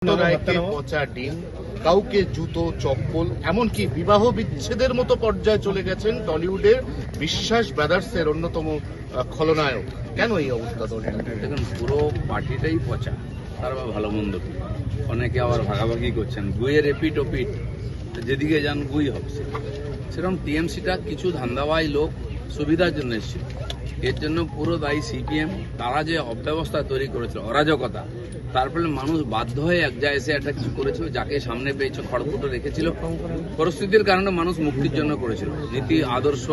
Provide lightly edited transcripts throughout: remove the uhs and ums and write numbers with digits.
রায়কে পচা ডিম, কাউকে জুতো চপ্পল, এমনকি বিবাহ বিচ্ছেদের মতো পর্যায়ে চলে গেছেন টলিউডের বিশ্বাস ব্রাদার্সের অন্যতম খলনায়ক। কেন এই অবস্থা দলের? দেখুন, পুরো পার্টিটাই পচা। তার আবার ভালো মন্দ কি, অনেকে আবার ভাগাভাগি করছেন, গুইয়ের এপিট ওপিট, যেদিকে যান গুই হচ্ছে। সেরকম টিএমসিটা কিছু ধান্দাবাজ লোক সুবিধার জন্য এসেছিল, এর জন্য পুরো দায়ী সিপিএম। তারা যে অব্যবস্থা তৈরি করেছিল, অরাজকতা, তারপরে মানুষ বাধ্য হয়ে এক জায়গায় এসে একটা কিছু করেছিল, যাকে সামনে পেয়েছে খড়কুটো রেখেছিল। পরিস্থিতির কারণে মানুষ মুক্তির জন্য করেছিল। নীতি, আদর্শ,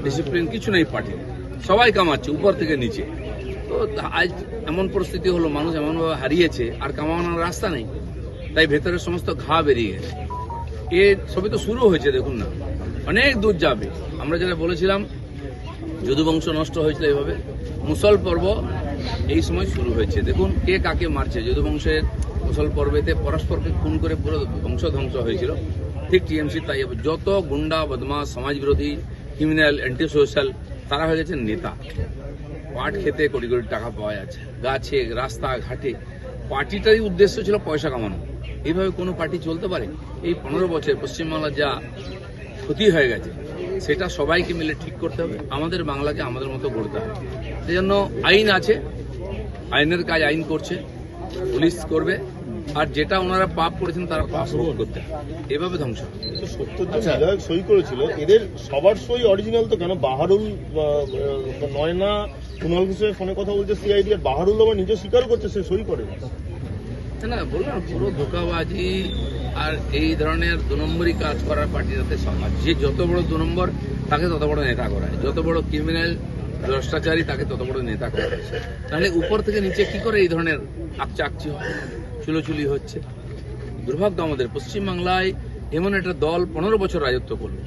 ডিসিপ্লিন কিছু নেই পার্টি, সবাই কামাচ্ছে উপর থেকে নিচে। তো আজ এমন পরিস্থিতি হলো, মানুষ এমনভাবে হারিয়েছে, আর কামানোর রাস্তা নেই, তাই ভেতরের সমস্ত ঘা বেরিয়ে গেছে। এর সবই তো শুরু হয়েছে, দেখুন না, অনেক দূর যাবে। আমরা যেটা বলেছিলাম, যদুবংশ নষ্ট হয়েছিল এভাবে, মুসল পর্ব এই সময় শুরু হয়েছে। দেখুন কে কাকে মারছে। যদুবংশের মুসল পর্বেতে পরস্পরকে খুন করে পুরো বংশ ধ্বংস হয়েছিল, ঠিক টিএমসি তাই যত গুন্ডা, বদমাশ, সমাজবিরোধী, ক্রিমিনাল, অ্যান্টি সোশ্যাল, তারা হয়ে গেছে নেতা। পাট খেতে কোটি কোটি টাকা পাওয়া যাচ্ছে, গাছে, রাস্তা ঘাটে। পার্টিটারই উদ্দেশ্য ছিল পয়সা কামানো। এইভাবে কোনো পার্টি চলতে পারে? এই 15 বছর পশ্চিমবাংলার যা ক্ষতি হয়ে গেছে, সেটা সবাইকে মিলে ঠিক করতে হবে। আমাদের বাংলাকে আমাদের মতো গড়তে হবে। সেই জন্য আইন আছে, আইনের কাজ আইন করছে, পুলিশ করবে, আর যেটা ওনারা পাপ করেছেন তারা পাপ ভোগ করতে হবে। এভাবে ধ্বংস। 70 জন বিধায়ক সই করেছিল, এদের সবার সই অরিজিনাল তো কেন? বাহারুল নয়না কুণাল ঘোষের ফোনে কথা বলছে সিআইডি, আর বাহারুল আবার নিজে স্বীকার করছে সে সই করে না। বললাম পুরো ধোঁকাবাজি আর এই ধরনের 2 নম্বরই কাজ করার পার্টির সাথে সমাজ। যে যত বড় 2 নম্বর, তাকে তত বড় নেতা করায়। যত বড় ক্রিমিনাল, ভ্রষ্টাচারী, তাকে তত বড় নেতা করা হয়েছে। তাহলে উপর থেকে নিচে কি করে এই ধরনের আকচাকচি, চুলোচুলি হচ্ছে? দুর্ভাগ্য আমাদের পশ্চিমবাংলায় এমন একটা দল 15 বছর রাজত্ব করলো,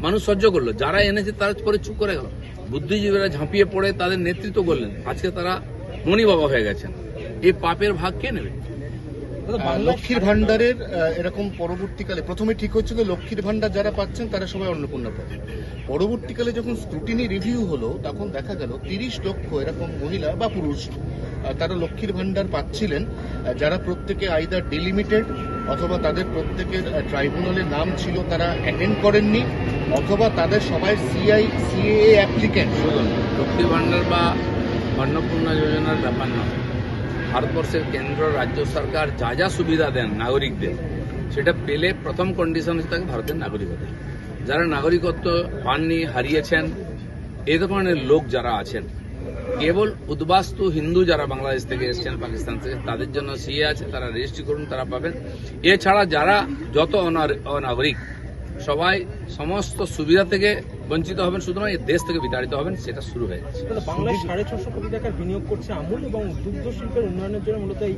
মানুষ সহ্য করলো। যারা এনেছে তারা পরে চুপ করে গেল। বুদ্ধিজীবীরা ঝাঁপিয়ে পড়ে তাদের নেতৃত্ব করলেন, আজকে তারা মণি বাবা হয়ে গেছেন। এই পাপের ভাগ কে নেবে? লক্ষ্মীর ভান্ডারের এরকম পরবর্তীকালে প্রথমে ঠিক হচ্ছিল লক্ষ্মীর ভান্ডার যারা পাচ্ছেন তারা সবাই অন্নপূর্ণা পাবেন। পরবর্তীকালে যখন স্ক্রুটিনি রিভিউ হলো, তখন দেখা গেল 30 লক্ষ এরকম মহিলা বা পুরুষ তারা লক্ষ্মীর ভান্ডার পাচ্ছিলেন, যারা প্রত্যেকে আইদার ডিলিমিটেড, অথবা তাদের প্রত্যেকের ট্রাইব্যুনালের নাম ছিল তারা অ্যাটেন্ড করেননি, অথবা তাদের সবাই সিএএ অ্যাপ্লিক্যান্ট। লক্ষ্মী ভান্ডার বা অন্নপূর্ণা যোজনার ব্যাপার নয়। ভারতবর্ষের কেন্দ্র, রাজ্য সরকার যা যা সুবিধা দেন নাগরিকদের, সেটা পেলে প্রথম কন্ডিশন হচ্ছে তাকে ভারতের নাগরিকত্ব। যারা নাগরিকত্ব পাননি, হারিয়েছেন, এই ধরনের লোক যারা আছেন, কেবল উদ্বাস্তু হিন্দু যারা বাংলাদেশ থেকে এসছেন, পাকিস্তান থেকে, তাদের জন্য সিএ আছে, তারা রেজিস্ট্রি করুন, তারা পাবেন। এছাড়া যারা যত অনাগরিক, সবাই সমস্ত সুবিধা থেকে বঞ্চিত হবেন, সুতরাং এই দেশ থেকে বিতাড়িত হবেন। সেটা শুরু হয়ে গেছে। বাংলায় 650 কোটি টাকার বিনিয়োগ করছে আমুল, এবং দুগ্ধ শিল্পের উন্নয়নের জন্য মূলত এই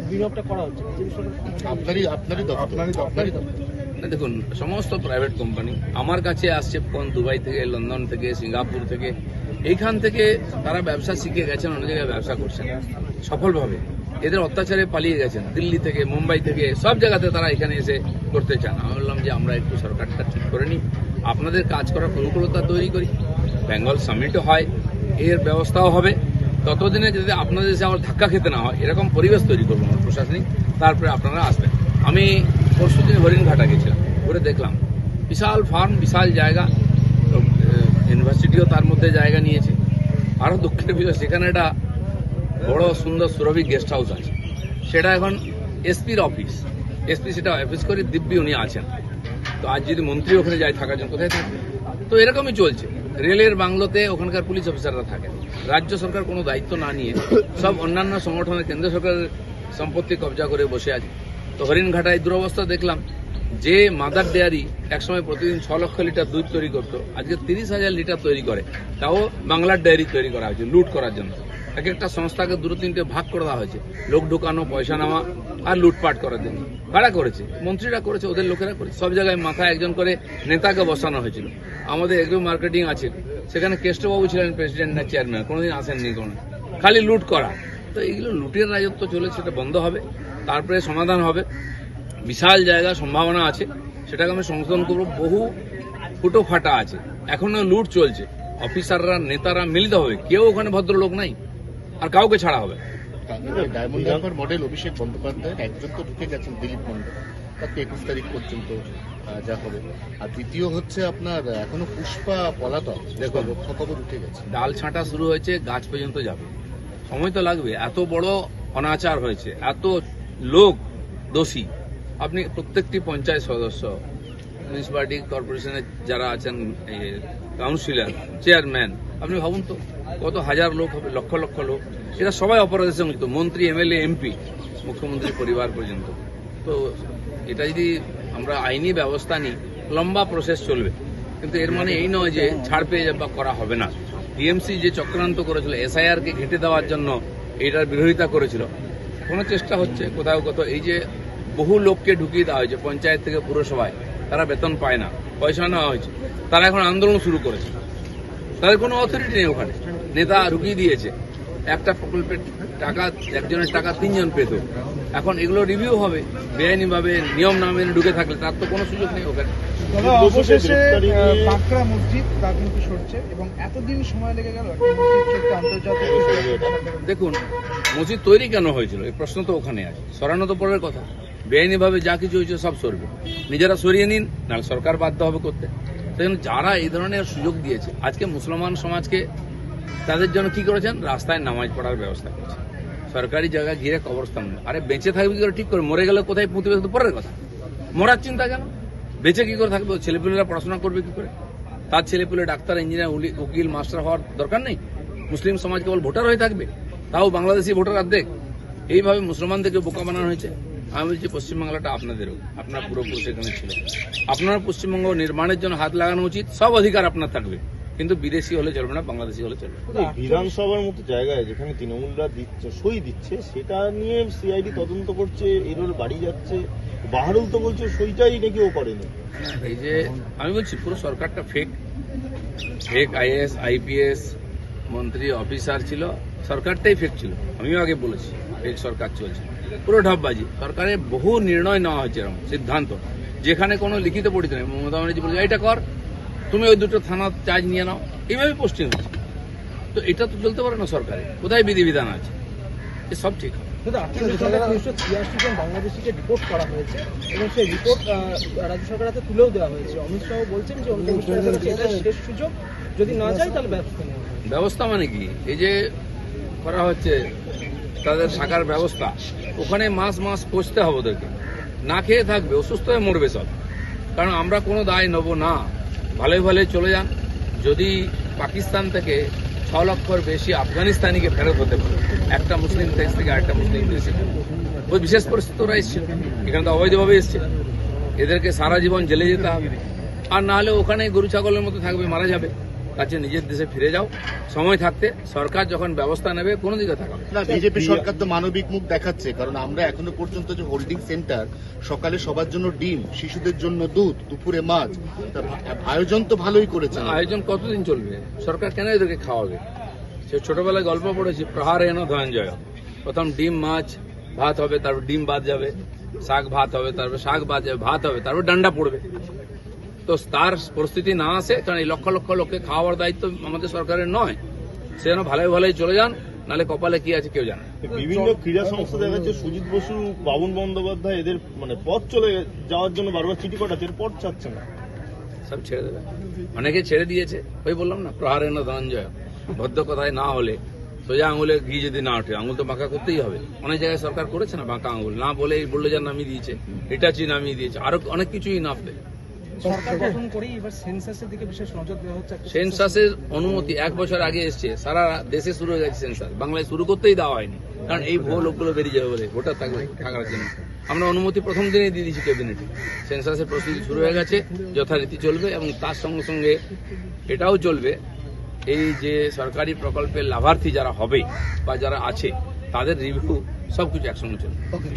বিনিয়োগটা করা হচ্ছে। দেখুন, সমস্ত প্রাইভেট কোম্পানি আমার কাছে আসছে ফোন, দুবাই থেকে, লন্ডন থেকে, সিঙ্গাপুর থেকে। এইখান থেকে তারা ব্যবসা শিখে গেছেন, অন্য জায়গায় ব্যবসা করছেন সফলভাবে। এদের অত্যাচারে পালিয়ে গেছেন দিল্লি থেকে, মুম্বাই থেকে, সব জায়গাতে তারা এখানে এসে করতে চান। আমি বললাম যে আমরা একটু সরকারটা ঠিক করে নিই, আপনাদের কাজ করার অনুকূলতা তৈরি করি, বেঙ্গল সামিটও হয়, এর ব্যবস্থাও হবে। ততদিনে যদি আপনাদের এসে আমার ধাক্কা খেতে না হয়, এরকম পরিবেশ তৈরি করবো আমার প্রশাসনিক, তারপরে আপনারা আসবেন। আমি পরশুদিন হরিণঘাটা গেছিলাম, ঘুরে দেখলাম বিশাল ফার্ম, বিশাল জায়গা, ইউনিভার্সিটিও তার মধ্যে জায়গা নিয়েছে। আরও দুঃখের বিষয়, সেখানে একটা বড় সুন্দর সুরভি গেস্ট হাউস আছে, সেটা এখন এসপির অফিস। এসপি সেটা অফিস করে দিব্যি উনি আছেন। তো আজ যদি মন্ত্রী ওখানে যায় থাকার জন্য, কোথায় থাকবে? তো এরকমই চলছে। রেলের বাংলোতে ওখানকার পুলিশ অফিসাররা থাকেন। রাজ্য সরকার কোনো দায়িত্ব না নিয়ে সব অন্যান্য সংগঠনের, কেন্দ্র সরকারের সম্পত্তি কবজা করে বসে আছে। তো হরিণঘাটায় দুরবস্থা দেখলাম, যে মাদার ডেয়ারি একসময় প্রতিদিন 6 লক্ষ লিটার দুধ তৈরি করতো, আজকে 30,000 লিটার তৈরি করে। তাও বাংলার ডেয়ারি তৈরি করা হয়েছে লুট করার জন্য। এক একটা সংস্থাকে 2-3টে ভাগ করে দেওয়া হয়েছে, লোক ঢুকানো, পয়সা নেওয়া আর লুটপাট করার জন্য। কারা করেছে? মন্ত্রীরা করেছে, ওদের লোকেরা করেছে। সব জায়গায় মাথায় একজন করে নেতাকে বসানো হয়েছিল। আমাদের এগ্রো মার্কেটিং আছে, সেখানে কেষ্টবাবু ছিলেন প্রেসিডেন্ট না চেয়ারম্যান, কোনোদিন আসেননি, কোনো খালি লুট করা। তো এইগুলো লুটের রাজত্ব চলেছে, সেটা বন্ধ হবে, তারপরে সমাধান হবে। বিশাল জায়গা, সম্ভাবনা আছে, সেটাকে আমি সংশোধন করবো। বহু ফুটো ফাটা আছে, এখনো লুট চলছে। অফিসাররা, নেতারা মিলিত হবে, কেউ ওখানে ভদ্রলোক নাই, আর কাউকে ছাড়া হবে। ডায়মন্ড হারবার মডেল অভিষেক বন্দ্যোপাধ্যায় একজন তো ঢুকে গেছেন, দিলীপ মণ্ডল, তাকে 21 তারিখ পর্যন্ত যা হবে। আর দ্বিতীয় হচ্ছে আপনার এখনো পুষ্পা পলাতক, দেখো লক্ষ্য খবর উঠে গেছে। ডাল ছাঁটা শুরু হয়েছে, গাছ পর্যন্ত যাবে, সময় তো লাগবে। এত বড় অনাচার হয়েছে, এত লোক দোষী। আপনি প্রত্যেকটি পঞ্চায়েত সদস্য, মিউনিসিপ্যালিটি কর্পোরেশনের যারা আছেন, কাউন্সিলর, চেয়ারম্যান, আপনি ভাবুন তো কত হাজার লোক হবে, লক্ষ লক্ষ লোক, এরা সবাই অপরাধের সঙ্গে যুক্ত, মন্ত্রী, এমএলএ, এমপি, মুখ্যমন্ত্রীর পরিবার পর্যন্ত। তো এটা যদি আমরা আইনি ব্যবস্থা নিই, লম্বা প্রসেস চলবে, কিন্তু এর মানে এই নয় যে ছাড় পেয়ে যাবা করা হবে না। টিএমসি যে চক্রান্ত করেছিল এসআইআর কে ঘেঁটে দেওয়ার জন্য, এটার বিরোধিতা করেছিল, কোনো চেষ্টা হচ্ছে কোথাও কোথাও। এই যে বহু লোককে ঢুকিয়ে দেওয়া হয়েছে পঞ্চায়েত থেকে পুরসভায়, তারা বেতন পায় না, পয়সা নেওয়া হয়েছে, তারা এখন আন্দোলন শুরু করেছে, তাদের কোনো অথরিটি নেই ওখানে, নেতা ঢুকিয়ে দিয়েছে। একটা প্রকল্পের টাকা, একজনের টাকা 3 জন পেত। এখন এগুলো রিভিউ হবে, বেআইনিভাবে নিয়ম না মেনে ঢুকে থাকলে তার তো কোনো সুযোগ নেই ওখানে। তবে অবশেষে বাঁকড়া মসজিদ তা কিন্তু সরছে, এবং এতদিন সময় লেগে গেল একটা মসজিদ সরতে আন্তর্জাতিক। দেখুন, মসজিদ তৈরি কেন হয়েছিল এই প্রশ্ন তো ওখানে আছে, সরানো তো পরের কথা। বেআইনিভাবে যা কিছু হয়েছে সব সরবে, নিজেরা সরিয়ে নিন, নাহলে সরকার বাধ্য হবে করতে। সেজন্য যারা এই ধরনের সুযোগ দিয়েছে, আজকে মুসলমান সমাজকে তাদের জন্য কি করেছেন, রাস্তায় নামাজ পড়ার ব্যবস্থা করেছে, সরকারি জায়গায় ঘিরে কবরস্থান। আরে বেঁচে থাকবে কি করে ঠিক করে, মরে গেলে কোথায় পুঁতবে তো পরের কথা, মরার চিন্তা কেন? বেঁচে কি করে থাকবে? ছেলেপুলেরা পড়াশোনা করবে কি করে? তার ছেলেপুলে ডাক্তার, ইঞ্জিনিয়ার, উকিল, মাস্টার হওয়ার দরকার নেই? মুসলিম সমাজ কেবল ভোটার হয়ে থাকবে, তাও বাংলাদেশি ভোটার অর্ধেক। এইভাবে মুসলমানদেরকে বোকা বানানো হয়েছে। আমি বলছি পশ্চিমবাংলাটা আপনাদেরও, আপনার পূর্বপুরুষ এখানে ছিল, আপনার পশ্চিমবঙ্গ নির্মাণের জন্য হাত লাগানো উচিত, সব অধিকার আপনার থাকবে, কিন্তু বিদেশি হলে চলবে না, বাংলাদেশি হলে চলবে। বিধানসভার মতো জায়গায় যেখানে তৃণমূলরা দিচ্ছে, সই দিচ্ছে, সেটা নিয়ে সিআইডি তদন্ত করছে, এরোর বাড়ি যাচ্ছে, বাহারুল তো বলছে সইটাই নাকি ও করেনি। এই যে আমি বলছি পুরো সরকারটা ফেক, ফেক আইএএস, আইপিএস, মন্ত্রী, অফিসার ছিল, সরকারটাই ফেক ছিল। আমিও আগে বলেছি ফেক সরকার চলছে, পুরো ঢপবাজি। সরকারের বহু নির্ণয় নেওয়া হয়েছে, এরকম সিদ্ধান্ত যেখানে কোনো লিখিত পড়িত নেই। মমতা ব্যানার্জি বলেছে এটা কর, তুমি ওই 2টো থানা চার্জ নিয়ে নাও, এইভাবে পোস্টিং হচ্ছে। তো এটা তো চলতে পারে না সরকারে, কোথায় বিধিবিধান আছে? এ সব ঠিক হবে। 386 জন বাংলাদেশিকে রিপোর্ট করা হয়েছে, এবং সেই রিপোর্ট রাজ্য সরকারের হাতে তুলেও দেওয়া হয়েছে। অমিত শাহ বলছেন যে এটা শেষ সুযোগ, যদি না যায় তাহলে ব্যবস্থা নেওয়া হবে। ব্যবস্থা মানে কি? এই যে করা হচ্ছে তাদের থাকার ব্যবস্থা, ওখানে মাস মাস পৌঁছতে হবে ওদেরকে, না খেয়ে থাকবে, অসুস্থ হয়ে মরবে সব। কারণ আমরা কোনো দায় নেব না, ভালোই ভালোই চলে যান। যদি পাকিস্তান থেকে 6 লক্ষর বেশি আফগানিস্তানিকে ফেরত হতে পারে, একটা মুসলিম দেশ থেকে আরেকটা মুসলিম দেশে, ওই বিশেষ পরিস্থিতি ওরা এসছে, এখানে তো অবৈধভাবে এসছে, এদেরকে সারা জীবন জেলে যেতে হবে। আর না হলে ওখানে গরু ছাগলের মতো থাকবে, মারা যাবে। কাছে নিজের দেশে ফিরে যাও, সময় থাকতে। সরকার যখন ব্যবস্থা নেবে কোনো দিকে থাকা না, বিজেপি সরকার তো মানবিক মুখ দেখাচ্ছে, কারণ আমরা এখনো পর্যন্ত যে হোল্ডিং সেন্টার, সকালে সবার জন্য ডিম, শিশুদের জন্য দুধ, দুপুরে মাছ, আয়োজন তো ভালোই করেছে। আয়োজন কতদিন চলবে? সরকার কেন এদেরকে খাওয়াবে? সে ছোটবেলায় গল্প পড়েছি, প্রহার এন ধনঞ্জয়। প্রথম ডিম, মাছ, ভাত হবে, তারপর ডিম বাদ যাবে, শাক ভাত হবে, তারপর শাক বাদ যাবে, ভাত হবে, তারপর ডান্ডা পড়বে। তো তার পরিস্থিতি না আসে, কারণ এই লক্ষ লক্ষ লোককে খাওয়ার দায়িত্ব আমাদের সরকারের নয়। সে যেন ভালোই ভালোই চলে যান, নাহলে কপালে কি আছে কেউ জানে। বিভিন্ন ক্রীড়া সংস্থা দেখা যাচ্ছে সুজিত বসু, বাবুন বন্দ্যোপাধ্যায় এদের মানে পথ চলে যাওয়ার জন্য বারবার চিঠি পাঠাচ্ছে, পথ চাচ্ছে না, সব ছেড়ে দেবে। অনেকে ছেড়ে দিয়েছে, ওই বললাম না, প্রহারের ধনঞ্জয়। ভদ্র কথায় না হলে, সোজা আঙুলে ঘি যদি না ওঠে, আঙুল তো বাঁকা করতেই হবে। অনেক জায়গায় সরকার করেছে না বাঁকা আঙুল, না বলে বললে যা নামিয়ে দিয়েছে, হিটাচি নামিয়ে দিয়েছে, আরো অনেক কিছুই নামবে। সরকার গঠন করেই এবার সেন্সাসের দিকে বিশেষ নজর দেওয়া হচ্ছে। সেন্সাসের অনুমতি 1 বছর আগে এসছে, সারা দেশে শুরু হয়ে গেছে সেন্সাস, বাংলায় শুরু করতেই দেওয়া হয়নি, কারণ এই ভুয়ো লোকগুলো বেরিয়ে যাবে বলে, ভোটার থাকার জন্য। আমরা অনুমতি প্রথম দিনেই দিয়ে দিয়েছি ক্যাবিনেটে। সেন্সাসের প্রস্তুতি শুরু হয়ে গেছে, যথারীতি চলবে, এবং তার সঙ্গে সঙ্গে এটাও চলবে, এই যে সরকারি প্রকল্পের লাভার্থী যারা হবে বা যারা আছে, তাদের রিভিউ সবকিছু একসঙ্গে চলবে।